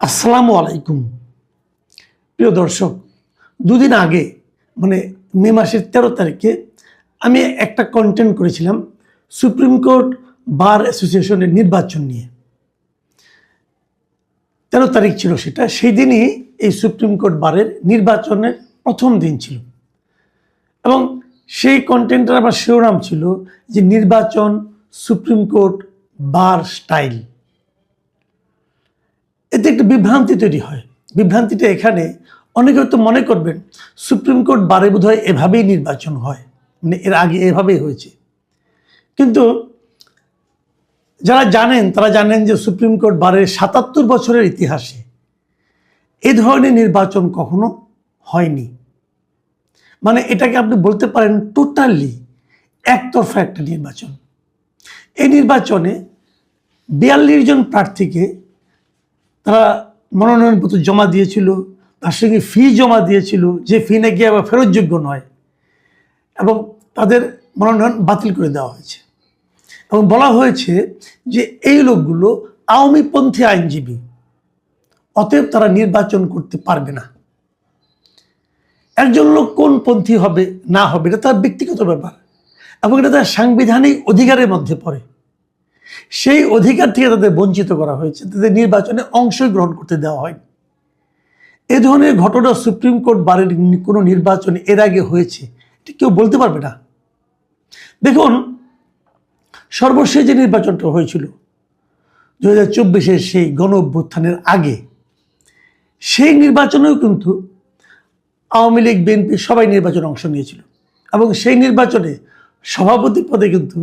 আসসালামু আলাইকুম প্রিয় দর্শক, দুদিন আগে মানে মে মাসের 13 তারিখে আমি একটা কন্টেন্ট করেছিলাম সুপ্রিম কোর্ট বার অ্যাসোসিয়েশনের নির্বাচন নিয়ে। 13 তারিখ ছিল সেটা, সেই দিনই এই সুপ্রিম কোর্ট বারের নির্বাচনের প্রথম দিন ছিল এবং সেই কন্টেন্টের আবার শিরোনাম ছিল যে নির্বাচন সুপ্রিম কোর্ট বার স্টাইল। এতে একটা বিভ্রান্তি তৈরি হয়। বিভ্রান্তিটা এখানে, অনেকে হয়তো মনে করবেন সুপ্রিম কোর্ট বারে বোধহয় এভাবেই নির্বাচন হয়, মানে এর আগে এভাবেই হয়েছে। কিন্তু যারা জানেন তারা জানেন যে সুপ্রিম কোর্ট বারের ৭৭ বছরের ইতিহাসে এ ধরনের নির্বাচন কখনো হয়নি। মানে এটাকে আপনি বলতে পারেন টোটালি একতরফা একটা নির্বাচন। এই নির্বাচনে ৪২ জন প্রার্থীকে তারা মনোনয়নপত্র জমা দিয়েছিল, তার সঙ্গে ফি জমা দিয়েছিল, যে ফি নাকি আবার ফেরতযোগ্য নয়, এবং তাদের মনোনয়ন বাতিল করে দেওয়া হয়েছে এবং বলা হয়েছে যে এই লোকগুলো আওয়ামীপন্থী আইনজীবী, অতএব তারা নির্বাচন করতে পারবে না। একজন লোক কোন পন্থী হবে না হবে এটা তার ব্যক্তিগত ব্যাপার এবং এটা তার সাংবিধানিক অধিকারের মধ্যে পড়ে। সেই অধিকার থেকে তাদের বঞ্চিত করা হয়েছে, তাদের নির্বাচনে অংশগ্রহণ করতে দেওয়া হয়নি। এ ধরনের ঘটনা সুপ্রিম কোর্ট বারের কোনো নির্বাচনে এর আগে হয়েছে এটা কেউ বলতে পারবে না। দেখুন, সর্বশেষ যে নির্বাচনটা হয়েছিল ২০২৪-এর সেই গণ অভ্যুত্থানের আগে, সেই নির্বাচনেও কিন্তু আওয়ামী লীগ বিএনপি সবাই নির্বাচনে অংশ নিয়েছিল এবং সেই নির্বাচনে সভাপতি পদে কিন্তু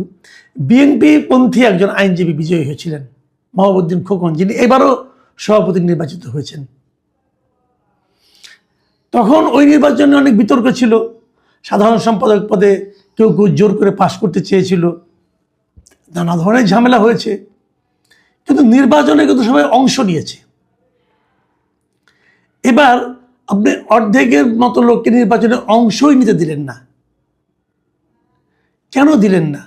বিএনপি পন্থী একজন আইনজীবী বিজয়ী হয়েছিলেন, মাহবুবউদ্দিন খোকন, যিনি এবারও সভাপতি নির্বাচিত হয়েছেন। তখন ওই নির্বাচনে অনেক বিতর্ক ছিল, সাধারণ সম্পাদক পদে কেউ কেউ জোর করে পাশ করতে চেয়েছিল, নানা ধরনের ঝামেলা হয়েছে, কিন্তু নির্বাচনে কিন্তু সবাই অংশ নিয়েছে। এবার আপনি অর্ধেকের মতো লোককে নির্বাচনে অংশই নিতে দিলেন না। কেন দিলেন না?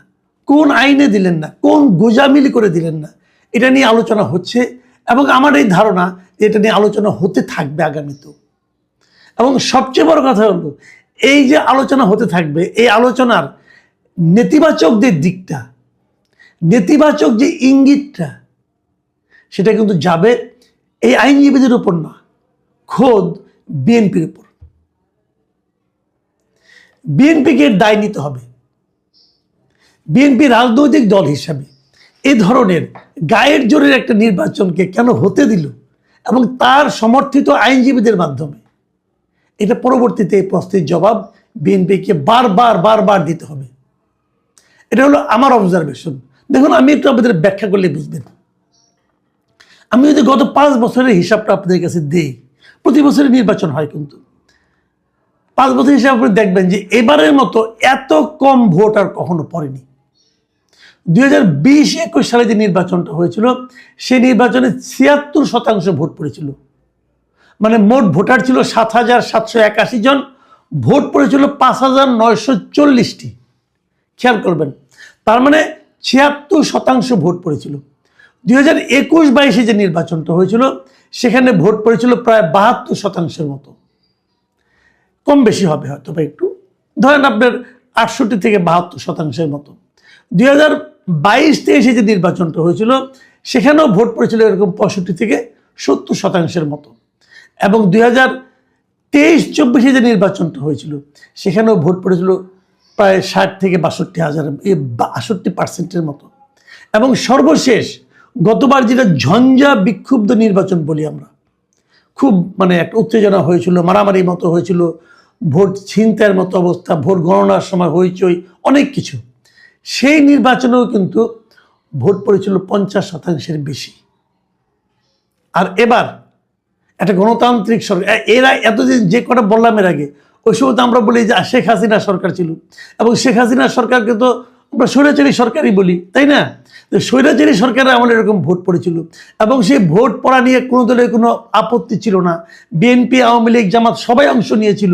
কোন আইনে দিলেন না? কোন গোজামিল করে দিলেন না? এটা নিয়ে আলোচনা হচ্ছে এবং আমার এই ধারণা যে এটা নিয়ে আলোচনা হতে থাকবে আগামীতেও। এবং সবচেয়ে বড় কথা হলো, এই যে আলোচনা হতে থাকবে, এই আলোচনার নেতিবাচক যে দিকটা, নেতিবাচক যে ইঙ্গিতটা, সেটা কিন্তু যাবে এই আইনজীবীদের উপর না, খোদ বিএনপির উপর। বিএনপিকে দায় নিতে হবে। বিএনপি রাজনৈতিক দল হিসাবে এ ধরনের গায়ের জোরের একটা নির্বাচনকে কেন হতে দিল এবং তার সমর্থিত আইনজীবীদের মাধ্যমে, এটা পরবর্তীতে এই প্রশ্নের জবাব বিএনপিকে বারবার দিতে হবে। এটা হলো আমার অবজারভেশন। দেখুন, আমি একটু আপনাদের ব্যাখ্যা করলে বুঝবেন। আমি যদি গত 5 বছরের হিসাবটা আপনাদের কাছে দিই, প্রতি বছরের নির্বাচন হয়, কিন্তু 5 বছর হিসাব করে দেখবেন যে এবারের মতো এত কম ভোট আর কখনো পড়েনি। 2020-21 সালে যে নির্বাচনটা হয়েছিল, সেই নির্বাচনে 76% ভোট পড়েছিল। মানে মোট ভোটার ছিল 7,781 জন, ভোট পড়েছিল 5,940টি। খেয়াল করবেন, তার মানে 76% ভোট পড়েছিল। 2021-22 যে নির্বাচনটা হয়েছিল, সেখানে ভোট পড়েছিল প্রায় 72% মতো, কম বেশি হবে হয়তো বা একটু, ধরেন আপনার 68 থেকে 72% মতো। 2022-23 যে নির্বাচনটা হয়েছিল, সেখানেও ভোট পড়েছিল এরকম 65 থেকে 70% মতো। এবং 2023-24 যে নির্বাচনটা হয়েছিল, সেখানেও ভোট পড়েছিল প্রায় 60 থেকে 62% মতো। এবং সর্বশেষ গতবার যেটা ঝঞ্ঝা বিক্ষুব্ধ নির্বাচন বলি আমরা, খুব মানে একটা উত্তেজনা হয়েছিল, মারামারির মতো হয়েছিল, ভোট ছিনতাইয়ের মতো অবস্থা, ভোট গণনার সময় হইচই, অনেক কিছু, সেই নির্বাচনেও কিন্তু ভোট পড়েছিল 50%-এর বেশি। আর এবার একটা গণতান্ত্রিক সরকার, এরা এতদিন যে কটা বললাম এর আগে, ওই সময় তো আমরা বলি যে শেখ হাসিনা সরকার ছিল, এবং শেখ হাসিনা সরকারকে তো আমরা স্বৈরাচারী সরকারই বলি, তাই না? স্বৈরাচারী সরকারের আমলে এরকম ভোট পড়েছিল এবং সেই ভোট পড়া নিয়ে কোনো দলের কোনো আপত্তি ছিল না। বিএনপি, আওয়ামী লীগ, জামাত সবাই অংশ নিয়েছিল,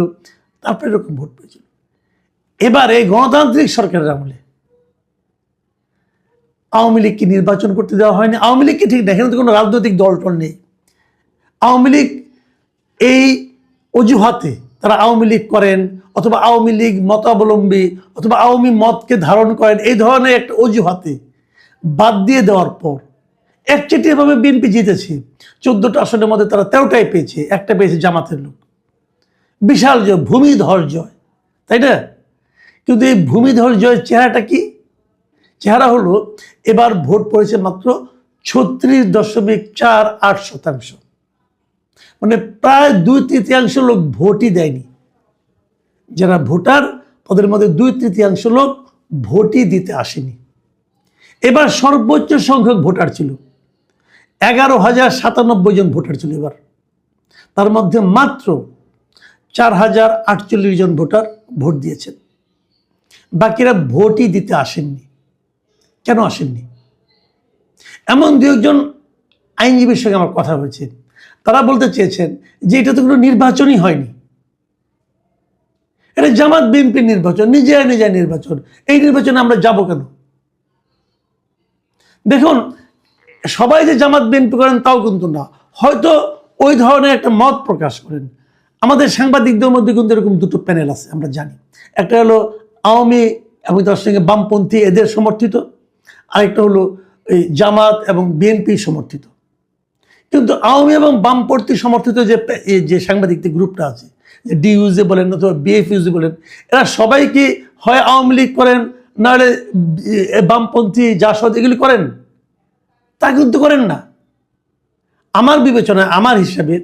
তারপরে এরকম ভোট পড়েছিল। এবার এই গণতান্ত্রিক সরকারের আমলে আওয়ামী লীগকে নির্বাচন করতে দেওয়া হয়নি। আওয়ামী লীগকে ঠিক দেখেন, তো কোনো রাজনৈতিক দল টল নেই। আওয়ামী লীগ এই অজুহাতে তারা আওয়ামী লীগ করেন, অথবা আওয়ামী লীগ মতাবলম্বী, অথবা আওয়ামী মতকে ধারণ করেন, এই ধরনের একটা অজুহাতে বাদ দিয়ে দেওয়ার পর একচেটিয়াভাবে বিএনপি জিতেছে। 14টা আসনের মধ্যে তারা 13টাই পেয়েছে, একটা পেয়েছে জামাতের লোক। বিশাল জয়, ভূমিধর জয়, তাই না? কিন্তু এই ভূমিধর জয়ের চেহারাটা কি? চেহারা হলো এবার ভোট পড়েছে মাত্র 36.48%। মানে প্রায় 2/3 লোক ভোটই দেয়নি। যারা ভোটার তাদের মধ্যে 2/3 লোক ভোটই দিতে আসেনি। এবার সর্বোচ্চ সংখ্যক ভোটার ছিল 11,097 জন ভোটার ছিল এবার। তার মধ্যে মাত্র 4,048 জন ভোটার ভোট দিয়েছেন। বাকিরা ভোটই দিতে আসেননি। কেন আসেননি? এমন দু একজন আইনজীবীর সঙ্গে আমার কথা হয়েছে, তারা বলতে চেয়েছেন যে এটা তো কোনো নির্বাচনই হয়নি, এটা জামাত বিএনপির নির্বাচন, নিজে নির্বাচন, এই নির্বাচনে আমরা যাব কেন? দেখুন, সবাই যে জামাত বিএনপি করেন তাও কিন্তু না, হয়তো ওই ধরনের একটা মত প্রকাশ করেন। আমাদের সাংবাদিকদের মধ্যে কিন্তু এরকম দুটো প্যানেল আছে, আমরা জানি। একটা হলো আওয়ামী এবং তার সঙ্গে বামপন্থী এদের সমর্থিত, আরেকটা হলো এই জামাত এবং বিএনপি সমর্থিত। কিন্তু আওয়ামী এবং বামপন্থী সমর্থিত যে সাংবাদিকদের গ্রুপটা আছে, যে ডিইউজে বলেন অথবা বিএফইউজে বলেন, এরা সবাই কি হয় আওয়ামী লীগ করেন, নাহলে বামপন্থী জাসদ এগুলি করেন? তা কিন্তু করেন না। আমার বিবেচনায়, আমার হিসাবে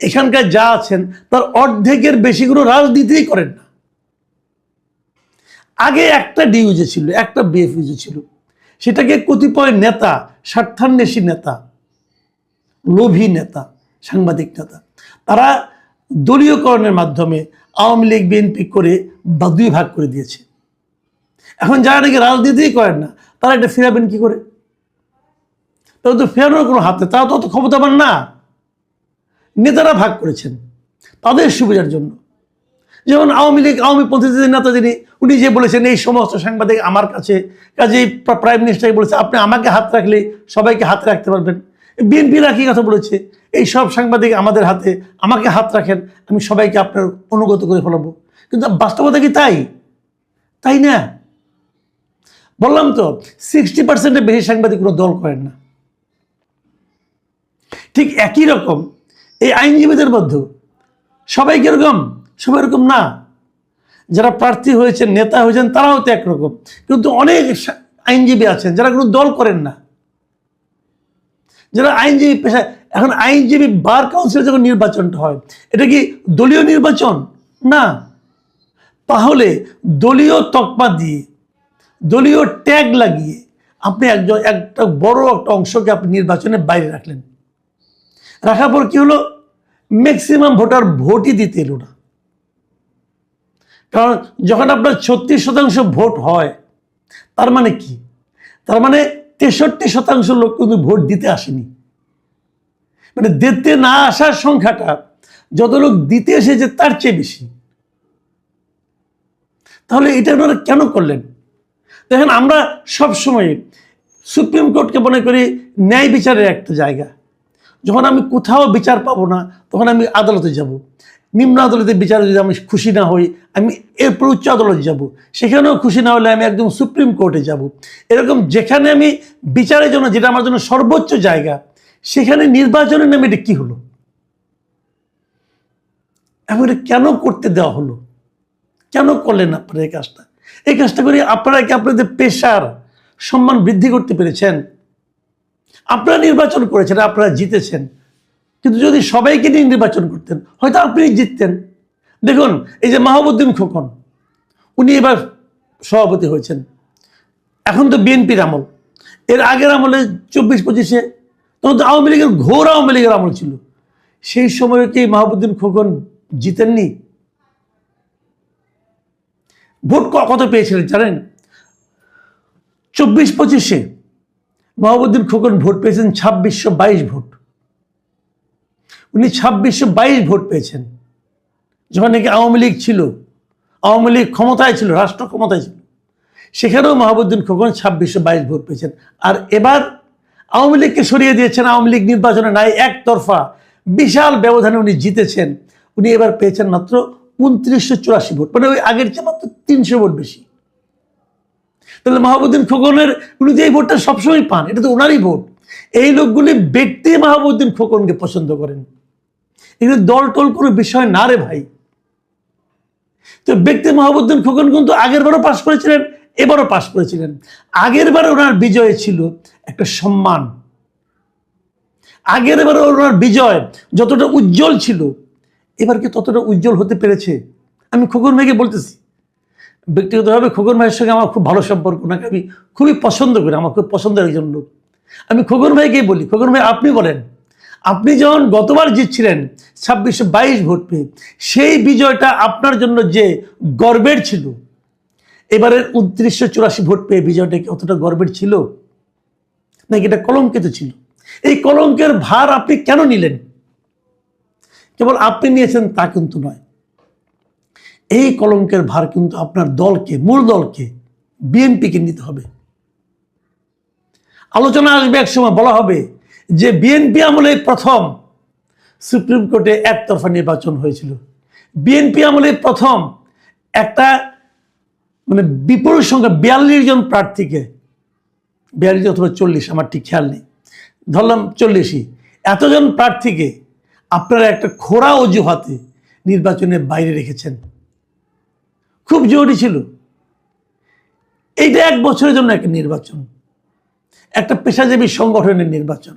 এখানকার যা আছেন তার অর্ধেকের বেশি কোনো রাজনীতিই করেন না। আগে একটা ডিইউজে ছিল, একটা বিএফইউজে ছিল, সেটাকে কতিপয় নেতা, স্বার্থান্বেষী নেতা, লোভী নেতা, সাংবাদিক নেতা, তারা দলীয়করণের মাধ্যমে আওয়ামী লীগ বিএনপি করে বা 2 ভাগ করে দিয়েছে। এখন যারা নাকি রাজনীতি করেন না, তারা এটা ফেরাবেন কি করে? তারা তো ফেরানোর কোনো হাতে, তারা তো অত ক্ষমতাবান না। নেতারা ভাগ করেছেন তাদের সুবিধার জন্য। যেমন আওয়ামী লীগ, আওয়ামী পন্থীদের নেতা যিনি, উনি যে বলেছেন এই সমস্ত সাংবাদিক আমার কাছে, কাজেই প্রাইম মিনিস্টার বলেছে আপনি আমাকে হাত রাখলে সবাইকে হাতে রাখতে পারবেন। বিএনপির একই কথা বলেছে, এই সব সাংবাদিক আমাদের হাতে, আমাকে হাত রাখেন, আমি সবাইকে আপনার অনুগত করে ফেলাবো। কিন্তু বাস্তবতা কি তাই? তাই না। বললাম তো, 60%-এর বেশি সাংবাদিক কোনো দল করেন না। ঠিক একই রকম এই আইনজীবীদের মধ্যেও সবাই কিরকম? সবাই এরকম না। যারা প্রার্থী হয়েছেন, নেতা হয়েছেন, তারাও তো একরকম। কিন্তু অনেক আইনজীবী আছেন যারা কোনো দল করেন না, যারা আইনজীবী পেশায়। এখন আইনজীবী বার কাউন্সিলে যখন নির্বাচনটা হয়, এটা কি দলীয় নির্বাচন? না। তাহলে দলীয় তকমা দিয়ে, দলীয় ট্যাগ লাগিয়ে আপনি একটা বড় একটা অংশকে আপনি নির্বাচনের বাইরে রাখলেন। রাখার পর কি হলো? ম্যাক্সিমাম ভোটার ভোটই দিতে এলো না। কারণ যখন আপনার 36% ভোট হয়, তার মানে কি? তার মানে 63% লোক কিন্তু ভোট দিতে আসেনি। মানে দিতে না আসার সংখ্যাটা যত লোক দিতে এসেছে তার চেয়ে বেশি। তাহলে এটা আপনারা কেন করলেন? দেখেন, আমরা সবসময় সুপ্রিম কোর্টকে মনে করি ন্যায় বিচারের একটা জায়গা। যখন আমি কোথাও বিচার পাবো না, তখন আমি আদালতে যাব। নিম্ন আদালতের বিচারে যদি আমি খুশি না হই, আমি এরপর উচ্চ আদালতে যাব। সেখানেও খুশি না হলে আমি একদম সুপ্রিম কোর্টে যাব। এরকম যেখানে আমি বিচারের জন্য, যেটা আমার জন্য সর্বোচ্চ জায়গা, সেখানে নির্বাচনের নামে এটা কি হলো? এখন এটা কেন করতে দেওয়া হলো? কেন করলেন আপনারা এই কাজটা? এই কাজটা করে আপনারা কি আপনাদের পেশার সম্মান বৃদ্ধি করতে পেরেছেন? আপনারা নির্বাচন করেছেন, আপনারা জিতেছেন, কিন্তু যদি সবাইকে নিয়ে নির্বাচন করতেন, হয়তো আপনি জিততেন। দেখুন, এই যে মাহবুবউদ্দিন খোকন, উনি এবার সভাপতি হয়েছেন। এখন তো বিএনপির আমল, এর আগের আমলে 24-25-এ তখন তো আওয়ামী লীগের, ঘোর আওয়ামী লীগের আমল ছিল। সেই সময় কি মাহবুবউদ্দিন খোকন জিতেননি? ভোট কত পেয়েছিলেন জানেন? 24-25-এ মাহবুবউদ্দিন খোকন ভোট পেয়েছেন 2622 ভোট। উনি 2622 ভোট পেয়েছেন, যখন নাকি আওয়ামী লীগ ছিল, আওয়ামী লীগ ক্ষমতায় ছিল, রাষ্ট্র ক্ষমতায় ছিল। সেখানেও মাহবুবউদ্দিন খোকন 2622 ভোট পেয়েছেন। আর এবার আওয়ামী লীগকে সরিয়ে দিয়েছেন, আওয়ামী লীগ নির্বাচনে নাই, একতরফা বিশাল ব্যবধানে উনি জিতেছেন। উনি এবার পেয়েছেন মাত্র 2984 ভোট, মানে ওই আগের চেয়ে মাত্র 300 ভোট বেশি। তাহলে মাহবুবউদ্দিন খোকনের উনি যে এই ভোটটা সবসময় পান, এটা তো ওনারই ভোট। এই লোকগুলি ব্যক্তি মাহবুবউদ্দিন খোকনকে পছন্দ করেন, এগুলো দল টল কোনো বিষয় না রে ভাই। তো ব্যক্তি মাহবুবউদ্দিন খোকন কিন্তু আগের বারও পাশ করেছিলেন, এবারও পাশ করেছিলেন। আগের বারে ওনার বিজয় ছিল একটা সম্মান, আগের বারে ওনার বিজয় যতটা উজ্জ্বল ছিল, এবার কি ততটা উজ্জ্বল হতে পেরেছে? আমি খোকন ভাইকে বলতেছি, ব্যক্তিগতভাবে খোকন ভাইয়ের সঙ্গে আমার খুব ভালো সম্পর্ক, ওনাকে আমি খুবই পছন্দ করি, আমার খুব পছন্দের একজন লোক। আমি খোকন ভাইকেই বলি, খোকন ভাই আপনি বলেন, আপনি যখন গতবার জিতছিলেন 2622 ভোট পেয়ে, সেই বিজয়টা আপনার জন্য যে গর্বের ছিল, এবারের 2984 ভোট পেয়ে বিজয়টা কি অতটা গর্বের ছিল নাকি এটা কলঙ্কিত ছিল? এই কলঙ্কের ভার আপনি কেন নিলেন? কেবল আপনি নিয়েছেন তা কিন্তু নয়, এই কলঙ্কের ভার কিন্তু আপনার দলকে, মূল দলকে, বিএনপিকে নিতে হবে। আলোচনা আসবে এক সময়, বলা হবে যে বিএনপি আমলে প্রথম সুপ্রিম কোর্টে একতরফা নির্বাচন হয়েছিল, বিএনপি আমলে প্রথম একটা মানে বিপুল সংখ্যা 42 জন প্রার্থীকে, 42 অথবা 40 আমার ঠিক খেয়াল নেই, ধরলাম 40ই, এতজন প্রার্থীকে আপনারা একটা খোড়া অজুহাতে নির্বাচনের বাইরে রেখেছেন। খুব জরুরি ছিল, এইটা 1 বছরের জন্য একটা নির্বাচন, একটা পেশাজীবী সংগঠনের নির্বাচন,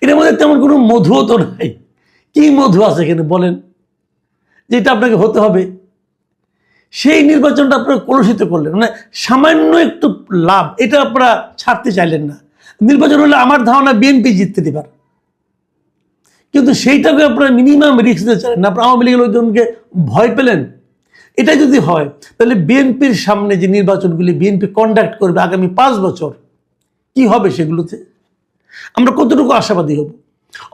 এটার মধ্যে তেমন কোনো মধুও তো নাই। কি মধু আছে এখানে বলেন, যেটা আপনাকে হতে হবে? সেই নির্বাচনটা আপনারা কলুষিত করলেন, মানে সামান্য একটু লাভ এটা আপনারা ছাড়তে চাইলেন না। নির্বাচন হলে আমার ধারণা বিএনপি জিততে দিবার, কিন্তু সেইটাকে আপনারা মিনিমাম রিস্ক দিতে চাইলেন না। আপনারা আওয়ামী লীগের লোকজনকে ভয় পেলেন। এটা যদি হয় তাহলে বিএনপির সামনে যে নির্বাচনগুলি বিএনপি কন্ডাক্ট করবে আগামী 5 বছর, কি হবে সেগুলোতে? আমরা কতটুকু আশাবাদী হব?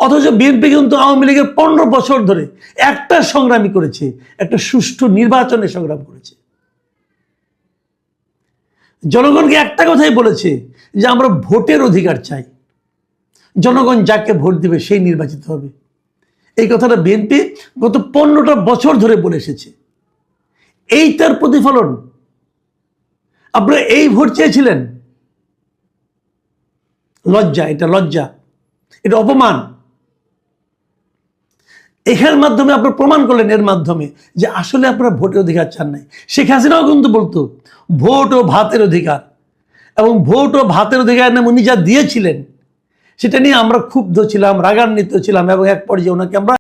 অথচ বিএনপি কিন্তু আওয়ামী লীগের 15 বছর ধরে একটা সংগ্রামী করেছে, একটা সুষ্ঠু নির্বাচনের সংগ্রাম করেছে। জনগণকে একটা কথাই বলেছে যে আমরা ভোটের অধিকার চাই, জনগণ যাকে ভোট দিবে সেই নির্বাচিত হবে। এই কথাটা বিএনপি গত 15টা বছর ধরে বলে এসেছে। এই তার প্রতিফলন। আপনারা এই ভোট চেয়েছিলেন, লজ্জা, এটা লজ্জা, এটা অপমান। এখানের মাধ্যমে আপনারা প্রমাণ করলেন এর মাধ্যমে যে আসলে আপনারা ভোটের অধিকার চান নাই। শেখ হাসিনাও কিন্তু বলতো ভোট ও ভাতের অধিকার, এবং ভোট ও ভাতের অধিকার নাম উনি যা দিয়েছিলেন সেটা নিয়ে আমরা ক্ষুব্ধ ছিলাম, রাগান্বিত ছিলাম, এবং এক পর্যায়ে ওনাকে আমরা